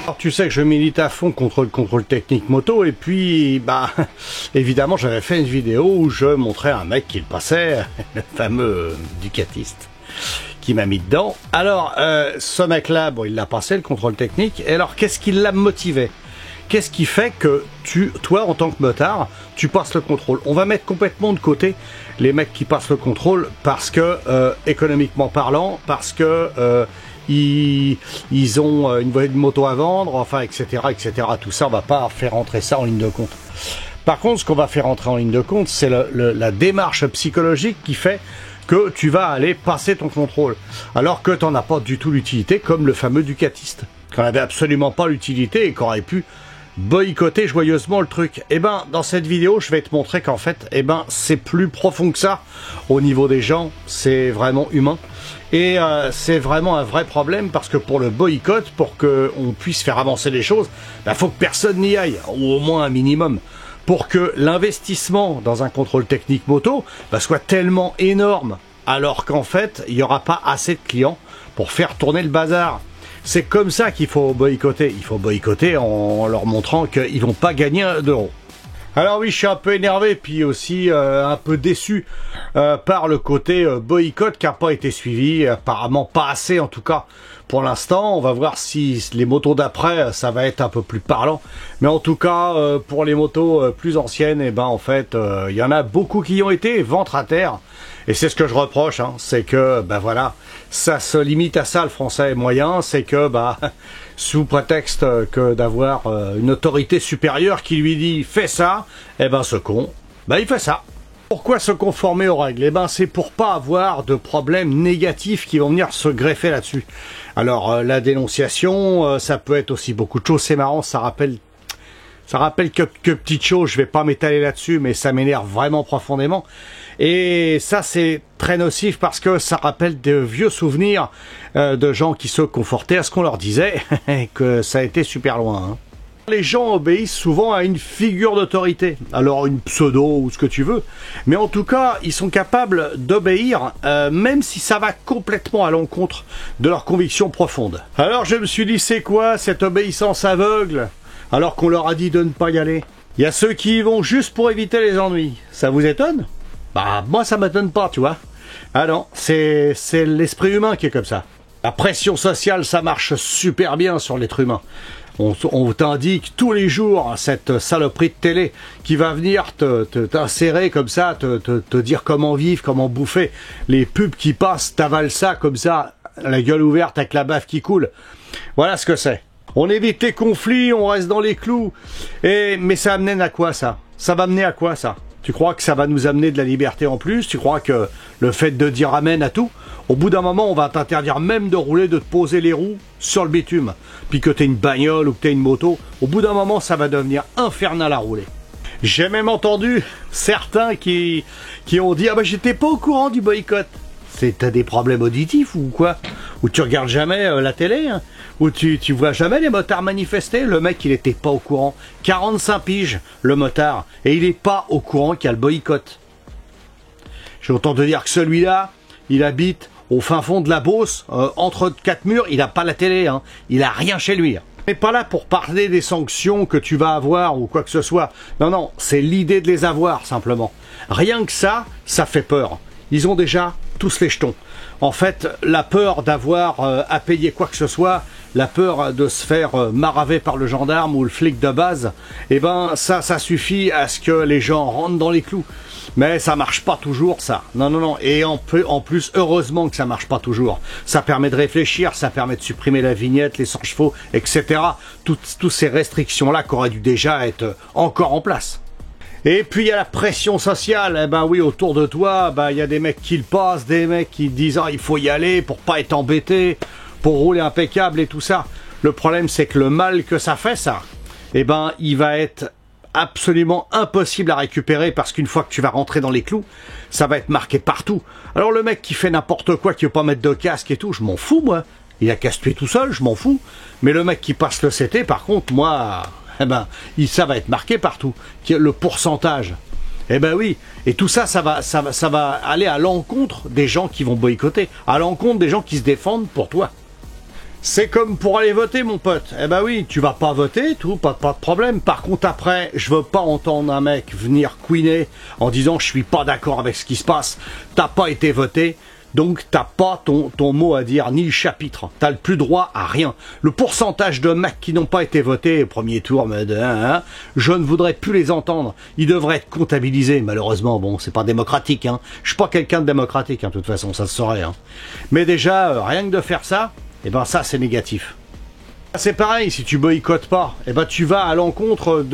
Alors, tu sais que je milite à fond contre le contrôle technique moto et puis, bah, évidemment, j'avais fait une vidéo où je montrais un mec qui le passait, le fameux Ducatiste, qui m'a mis dedans. Alors, ce mec-là, bon, il l'a passé, le contrôle technique, et alors, qu'est-ce qui l'a motivé? Qu'est-ce qui fait que toi, en tant que motard, tu passes le contrôle? On va mettre complètement de côté les mecs qui passent le contrôle parce que, économiquement parlant, parce que ils ont une moto à vendre, enfin, etc., etc. Tout ça, on va pas faire rentrer ça en ligne de compte. Par contre, ce qu'on va faire rentrer en ligne de compte, c'est la démarche psychologique qui fait que tu vas aller passer ton contrôle, alors que tu n'en as pas du tout l'utilité, comme le fameux Ducatiste, qui n'avait absolument pas l'utilité et qui aurait pu boycotter joyeusement le truc. Et ben, dans cette vidéo, je vais te montrer qu'en fait, eh ben, c'est plus profond que ça au niveau des gens, c'est vraiment humain. Et c'est vraiment un vrai problème parce que pour le boycott, pour qu'on puisse faire avancer les choses, il faut que personne n'y aille, ou au moins un minimum, pour que l'investissement dans un contrôle technique moto soit tellement énorme, alors qu'en fait, il n'y aura pas assez de clients pour faire tourner le bazar. C'est comme ça qu'il faut boycotter. Il faut boycotter en leur montrant qu'ils vont pas gagner un euro. Alors oui, je suis un peu énervé, puis aussi un peu déçu par le côté boycott qui n'a pas été suivi, apparemment pas assez en tout cas pour l'instant. On va voir si les motos d'après, ça va être un peu plus parlant. Mais en tout cas, pour les motos plus anciennes, eh ben en fait, il y en a beaucoup qui y ont été ventre à terre. Et c'est ce que je reproche, hein, c'est que, ben voilà, ça se limite à ça le français moyen, c'est que, bah, sous prétexte que d'avoir une autorité supérieure qui lui dit « fais ça », eh ben ce con, ben il fait ça. Pourquoi se conformer aux règles? Eh ben c'est pour pas avoir de problèmes négatifs qui vont venir se greffer là-dessus. Alors la dénonciation, ça peut être aussi beaucoup de choses, c'est marrant, ça rappelle que petites choses, je vais pas m'étaler là-dessus, mais ça m'énerve vraiment profondément. Et ça, c'est très nocif parce que ça rappelle de vieux souvenirs de gens qui se confortaient à ce qu'on leur disait, et que ça a été super loin. Hein. Les gens obéissent souvent à une figure d'autorité, alors une pseudo ou ce que tu veux, mais en tout cas, ils sont capables d'obéir, même si ça va complètement à l'encontre de leurs convictions profondes. Alors je me suis dit, c'est quoi cette obéissance aveugle, alors qu'on leur a dit de ne pas y aller? Il y a ceux qui y vont juste pour éviter les ennuis. Ça vous étonne? Bah, moi ça m'étonne pas, tu vois. Ah non, c'est l'esprit humain qui est comme ça. La pression sociale, ça marche super bien sur l'être humain. On t'indique tous les jours cette saloperie de télé qui va venir t'insérer comme ça, te dire comment vivre, comment bouffer. Les pubs qui passent, t'avalent ça comme ça, la gueule ouverte avec la baffe qui coule. Voilà ce que c'est. On évite les conflits, on reste dans les clous. Mais ça amène à quoi ça? Ça va mener à quoi ça? Tu crois que ça va nous amener de la liberté en plus? Tu crois que le fait de dire amen à tout, au bout d'un moment, on va t'interdire même de rouler, de te poser les roues sur le bitume. Puis que t'aies une bagnole ou que t'aies une moto, au bout d'un moment, ça va devenir infernal à rouler. J'ai même entendu certains qui ont dit « Ah bah j'étais pas au courant du boycott ». T'as des problèmes auditifs ou quoi? Ou tu regardes jamais la télé, hein? Ou tu vois jamais les motards manifester? Le mec, il était pas au courant. 45 piges, le motard, et il est pas au courant qu'il y a le boycott. J'ai autant te dire que celui-là, il habite au fin fond de la Beauce, entre quatre murs, il a pas la télé, hein. Il a rien chez lui. On n'est pas là pour parler des sanctions que tu vas avoir ou quoi que ce soit. Non, non, c'est l'idée de les avoir, simplement. Rien que ça, ça fait peur. Ils ont déjà tous les jetons. En fait, la peur d'avoir à payer quoi que ce soit, la peur de se faire maraver par le gendarme ou le flic de base, eh ben ça suffit à ce que les gens rentrent dans les clous. Mais ça marche pas toujours, ça. Non, non, non. Et en plus, heureusement que ça marche pas toujours. Ça permet de réfléchir, ça permet de supprimer la vignette, les 100 chevaux, etc. Toutes ces restrictions-là qui auraient dû déjà être encore en place. Et puis il y a la pression sociale, eh ben oui, autour de toi, ben, il y a des mecs qui le passent, des mecs qui disent ah, il faut y aller pour pas être embêté, pour rouler impeccable et tout ça. Le problème c'est que le mal que ça fait ça, eh ben il va être absolument impossible à récupérer parce qu'une fois que tu vas rentrer dans les clous, ça va être marqué partout. Alors le mec qui fait n'importe quoi, qui veut pas mettre de casque et tout, je m'en fous moi. Il a qu'à se tuer tout seul, je m'en fous. Mais le mec qui passe le CT, par contre, moi... eh ben, ça va être marqué partout, le pourcentage. Eh ben oui, et tout ça, ça va aller à l'encontre des gens qui vont boycotter, à l'encontre des gens qui se défendent pour toi. C'est comme pour aller voter, mon pote. Eh ben oui, tu vas pas voter, tout, pas de problème. Par contre, après, je veux pas entendre un mec venir couiner en disant je suis pas d'accord avec ce qui se passe. T'as pas été voté, donc t'as pas ton mot à dire, ni le chapitre. T'as le plus droit à rien. Le pourcentage de mecs qui n'ont pas été votés au premier tour, je ne voudrais plus les entendre. Ils devraient être comptabilisés. Malheureusement, bon, c'est pas démocratique. Hein. Je suis pas quelqu'un de démocratique, hein, de toute façon, ça se saurait. Hein. Mais déjà, rien que de faire ça, et ben ça c'est négatif. C'est pareil, si tu boycottes pas, et ben tu vas à l'encontre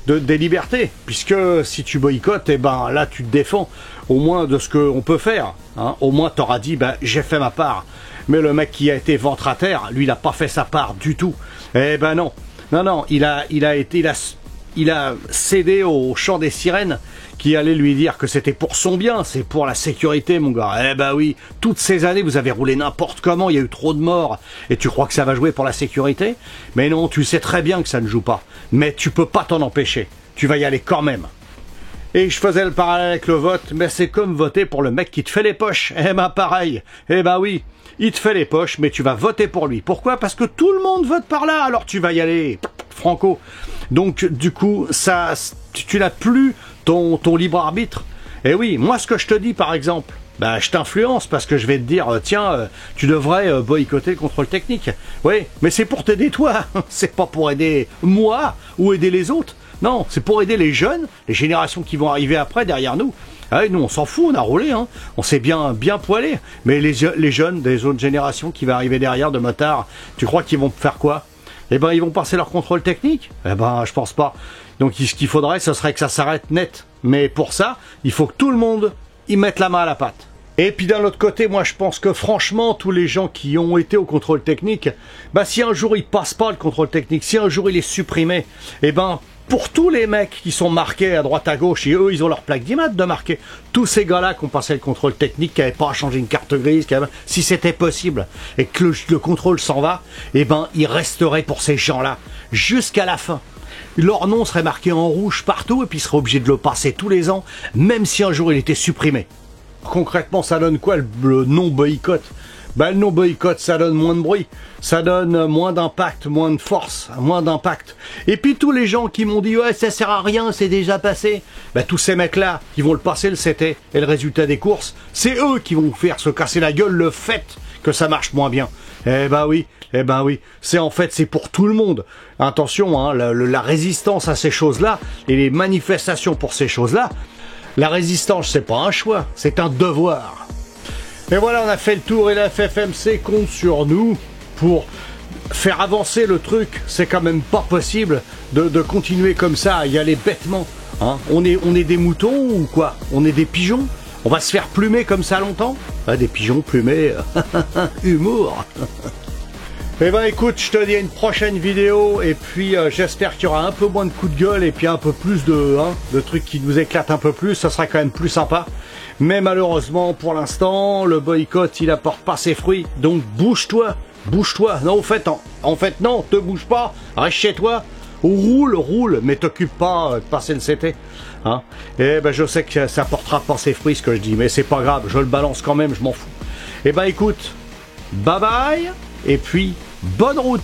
des libertés, puisque si tu boycottes, et ben là tu te défends au moins de ce qu'on peut faire. Hein. Au moins t'auras dit, ben j'ai fait ma part. Mais le mec qui a été ventre à terre, lui il a pas fait sa part du tout. Eh ben non, il a cédé au chant des sirènes qui allait lui dire que c'était pour son bien, c'est pour la sécurité, mon gars. Eh ben oui, toutes ces années, vous avez roulé n'importe comment, il y a eu trop de morts, et tu crois que ça va jouer pour la sécurité? Mais non, tu sais très bien que ça ne joue pas. Mais tu peux pas t'en empêcher. Tu vas y aller quand même. Et je faisais le parallèle avec le vote, mais c'est comme voter pour le mec qui te fait les poches. Eh ben pareil. Eh ben oui, il te fait les poches, mais tu vas voter pour lui. Pourquoi? Parce que tout le monde vote par là, alors tu vas y aller. Franco. Donc du coup, ça, tu n'as plus ton libre arbitre. Et oui, moi ce que je te dis par exemple, bah, je t'influence parce que je vais te dire, tiens, tu devrais boycotter le contrôle technique. Oui, mais c'est pour t'aider toi, c'est pas pour aider moi ou aider les autres. Non, c'est pour aider les jeunes, les générations qui vont arriver après derrière nous. Ah oui, nous on s'en fout, on a roulé, hein. On s'est bien poilé. Mais les jeunes des autres générations qui vont arriver derrière de motards, tu crois qu'ils vont faire quoi? Eh ben, ils vont passer leur contrôle technique? Eh ben, je pense pas. Donc, ce qu'il faudrait, ce serait que ça s'arrête net. Mais pour ça, il faut que tout le monde y mette la main à la pâte. Et puis d'un autre côté, moi je pense que franchement, tous les gens qui ont été au contrôle technique, bah si un jour ils passent pas le contrôle technique, si un jour il est supprimé, eh ben, pour tous les mecs qui sont marqués à droite à gauche, et eux ils ont leur plaque d'IMAT de marquer, tous ces gars-là qui ont passé le contrôle technique, qui n'avaient pas à changer une carte grise, si c'était possible, et que le contrôle s'en va, eh ben il resterait pour ces gens-là, jusqu'à la fin. Leur nom serait marqué en rouge partout, et puis ils seraient obligés de le passer tous les ans, même si un jour il était supprimé. Concrètement, ça donne quoi le non-boycott? Ben, le non-boycott, ça donne moins de bruit, ça donne moins d'impact, moins de force, moins d'impact. Et puis tous les gens qui m'ont dit « Ouais, ça sert à rien, c'est déjà passé », ben tous ces mecs-là, qui vont le passer le CT et le résultat des courses, c'est eux qui vont faire se casser la gueule le fait que ça marche moins bien. Eh ben oui, c'est pour tout le monde. Attention, hein, la résistance à ces choses-là et les manifestations pour ces choses-là, la résistance, c'est pas un choix, c'est un devoir. Et voilà, on a fait le tour et la FFMC compte sur nous pour faire avancer le truc. C'est quand même pas possible de continuer comme ça, à y aller bêtement. Hein, on est des moutons ou quoi? On est des pigeons? On va se faire plumer comme ça longtemps? Ah, des pigeons plumés, humour. Eh ben écoute, je te dis à une prochaine vidéo et puis j'espère qu'il y aura un peu moins de coups de gueule et puis un peu plus de trucs qui nous éclatent un peu plus, ça sera quand même plus sympa. Mais malheureusement, pour l'instant, le boycott, il apporte pas ses fruits, donc bouge-toi, bouge-toi. Non, en fait non, te bouge pas, reste chez toi, roule, mais t'occupe pas de passer le CT. Hein. Et ben je sais que ça portera pas ses fruits ce que je dis, mais c'est pas grave, je le balance quand même, je m'en fous. Eh ben écoute, bye bye, et puis bonne route.